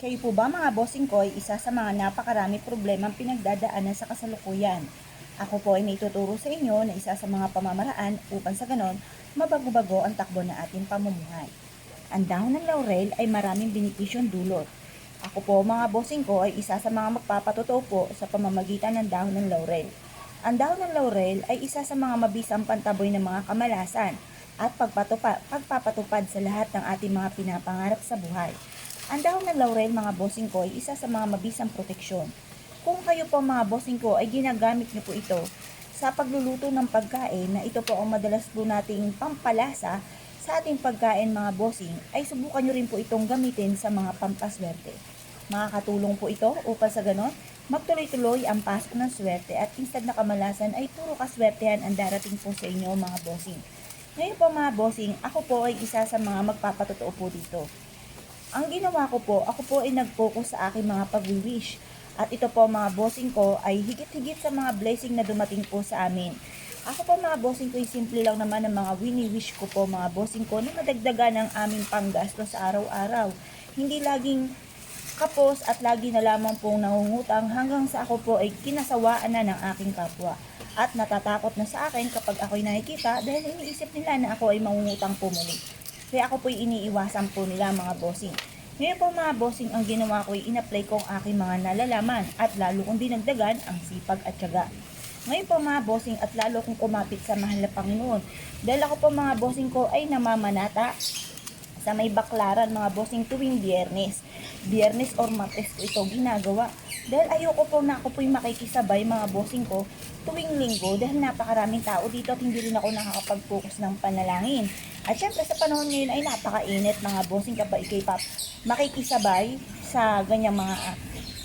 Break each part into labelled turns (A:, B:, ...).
A: Kayo po ba mga bossing ko ay isa sa mga napakarami problemang pinagdadaanan sa kasalukuyan? Ako po ay may tuturo sa inyo na isa sa mga pamamaraan upang sa ganon, mabago-bago ang takbo ng ating pamumuhay. Ang dahon ng laurel ay maraming benepisyong dulot. Ako po mga bossing ko ay isa sa mga magpapatotoo po sa pamamagitan ng dahon ng laurel. Ang dahon ng laurel ay isa sa mga mabisang pantaboy ng mga kamalasan at pagpapatupad sa lahat ng ating mga pinapangarap sa buhay. Ang dahon ng laurel mga bossing ko ay isa sa mga mabisang proteksyon. Kung kayo po mga bossing ko ay ginagamit niyo po ito sa pagluluto ng pagkain na ito po ang madalas po nating pampalasa sa ating pagkain mga bossing, ay subukan nyo rin po itong gamitin sa mga pampaswerte. Makakatulong po ito upang sa ganon, magtuloy-tuloy ang pasok ng swerte at instead na kamalasan ay puro kaswertehan ang darating po sa inyo mga bossing. Ngayon po mga bossing, ako po ay isa sa mga magpapatotoo po dito. Ang ginawa ko po, ako po ay nag-focus sa aking mga pag-wish. At ito po mga bossing ko ay higit-higit sa mga blessing na dumating po sa amin. Ako po mga bossing ko ay simple lang naman ang mga wini-wish ko po mga bossing ko na madagdagan ang aming panggasto sa araw-araw. Hindi laging kapos at lagi na lamang pong nangungutang hanggang sa ako po ay kinasawaan na ng aking kapwa. At natatakot na sa akin kapag ako'y nakikita dahil iniisip nila na ako ay mangungutang po muli. Kaya ako po'y iniiwasan po nila mga bossing. Ngayon po mga bossing, ang ginawa ko ay in-apply ko ang aking mga nalalaman at lalo kong dinagdagan ang sipag at tiyaga. Ngayon po mga bossing at lalo kong kumapit sa mahal na Panginoon. Dahil ako po mga bossing ko ay namamanata sa may baklaran mga bossing tuwing biyernes. Biyernes or martes ko ito ginagawa. Dahil ayoko po na ako po'y makikisabay mga bossing ko tuwing linggo dahil napakaraming tao dito at hindi rin ako nakakapag-focus ng panalangin. At syempre sa panahon ngayon ay napakainit mga bossing kapag ikay makikisabay sa ganyang mga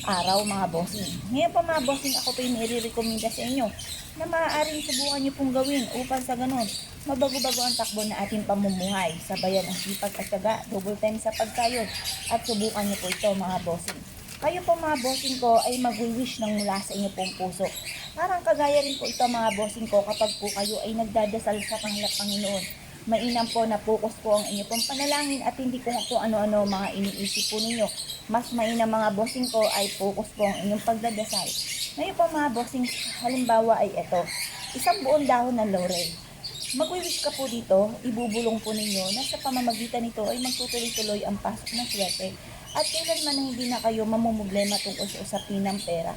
A: araw mga bossing. Ngayon pa mga bossing, ako po yung nire-recommenda sa inyo na maaaring subukan nyo pong gawin upang sa ganun mabago-bago ang takbo na ating pamumuhay. Sabayan ang sipag at tiyaga, double time sa pagkayod at subukan nyo po ito mga bossing. Kayo po mga bossing ko ay mag-wish ng mula sa inyo pong puso. Parang kagaya rin po ito mga bossing ko kapag po kayo ay nagdadasal sa pangalap Panginoon. Mainam po na focus po ang inyo pong panalangin at hindi ko po ano-ano mga iniisip po ninyo. Mas mainam mga bossing ko ay focus po ang inyong pagdadasal. Ngayon po mga bossing, halimbawa ay ito, isang buong dahon ng laurel. Mag-wish ka po dito, ibubulong po ninyo na sa pamamagitan nito ay magtutuloy-tuloy ang pasok ng swerte at kailanman na hindi na kayo mamumblema tungkol sa usapin ng pera.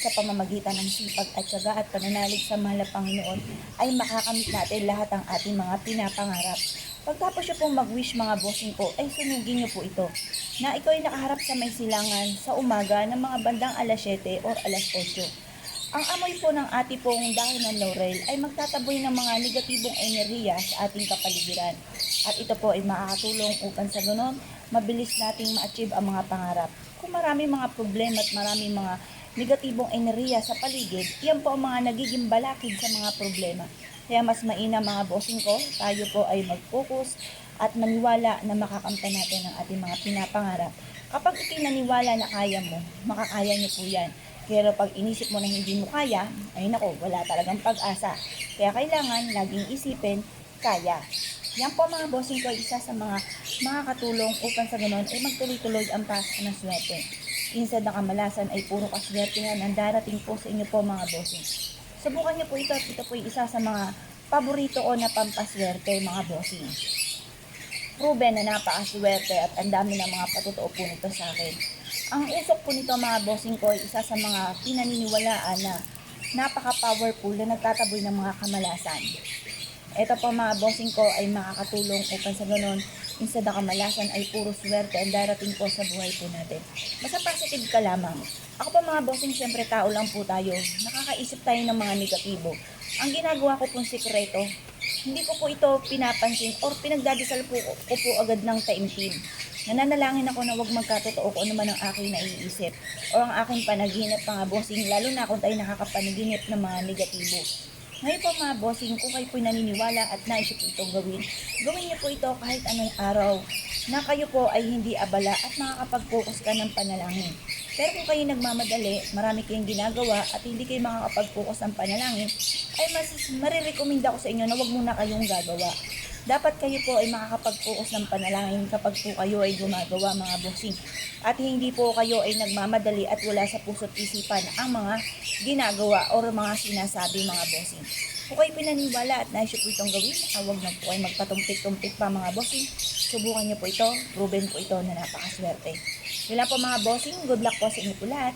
A: Sa pamamagitan ng sipag at tiyaga at pananalig sa mahal na Panginoon ay makakamit natin lahat ang ating mga pinapangarap. Pagtapos nyo pong mag-wish mga bossing ko ay sunugin nyo po ito na ikaw ay nakaharap sa may silangan sa umaga ng mga bandang alas 7 o alas 8. Ang amoy po ng ati pong dahon ng laurel ay magtataboy ng mga negatibong enerhiya sa ating kapaligiran. At ito po ay makakatulong upang sa ganon, mabilis nating ma-achieve ang mga pangarap. Kung marami mga problema at marami mga negatibong enerhiya sa paligid, yan po ang mga nagiging balakid sa mga problema. Kaya mas mainam mga bossing ko, tayo po ay mag-focus at maniwala na makakamtan natin ang ating mga pinapangarap. Kapag ikinaniwala na kaya mo, makakaya niyo po yan. Pero pag inisip mo na hindi mo kaya, ay nako, wala talagang pag-asa. Kaya kailangan laging isipin, kaya. Yan po mga bossing ko ay isa sa mga makakatulong upang sa ganon ay magtuloy-tuloy ang pasok ng swerte. Instead na kamalasan ay puro kaswertehan ang darating po sa inyo po mga bossing. Subukan niyo po ito at ito po ay isa sa mga paborito o na pampaswerte mga bossing. Proven na napakaswerte at ang dami ng mga patotoo po nito sa akin. Ang usok po nito mga bossing ko ay isa sa mga pinaniniwalaan na napaka-powerful na nagtataboy ng mga kamalasan. Ito po mga bossing ko ay makakatulong upang sa ganon, instead na kamalasan ay puro swerte ang darating po sa buhay po natin. Basta positive ka lamang. Ako po mga bossing, syempre tao lang po tayo. Nakakaisip tayo ng mga negatibo. Ang ginagawa ko pong sikreto, hindi ko po ito pinapansin or pinagdadasal po ko po agad ng taimtim. Nananalangin ako na huwag magkatotoo kung ano man ang aking naiisip o ang aking panaginip mga bossing, lalo na kung tayo nakakapanaginip ng mga negatibo. Ngayon po mga bossing, kung kayo po'y naniniwala at naisip itong gawin, gawin niyo po ito kahit anong araw na kayo po ay hindi abala at makakapag-focus ka ng panalangin. Pero kung kayo nagmamadali, marami kayong ginagawa at hindi kayo makakapag-focus ng panalangin, ay marirekomenda ko sa inyo na huwag muna kayong gagawa. Dapat kayo po ay makakapag-focus ng panalangin kapag po kayo ay gumagawa mga bossing. At hindi po kayo ay nagmamadali at wala sa puso't isipan ang mga ginagawa o mga sinasabi mga bossing. Kung kayo pinaniwala at nais po itong gawin, huwag na po ay magpatumpik-tumpik pa mga bossing. Subukan niyo po ito, proven po ito na napakaswerte. Yun lang po mga bossing, good luck po sa inyo po lahat.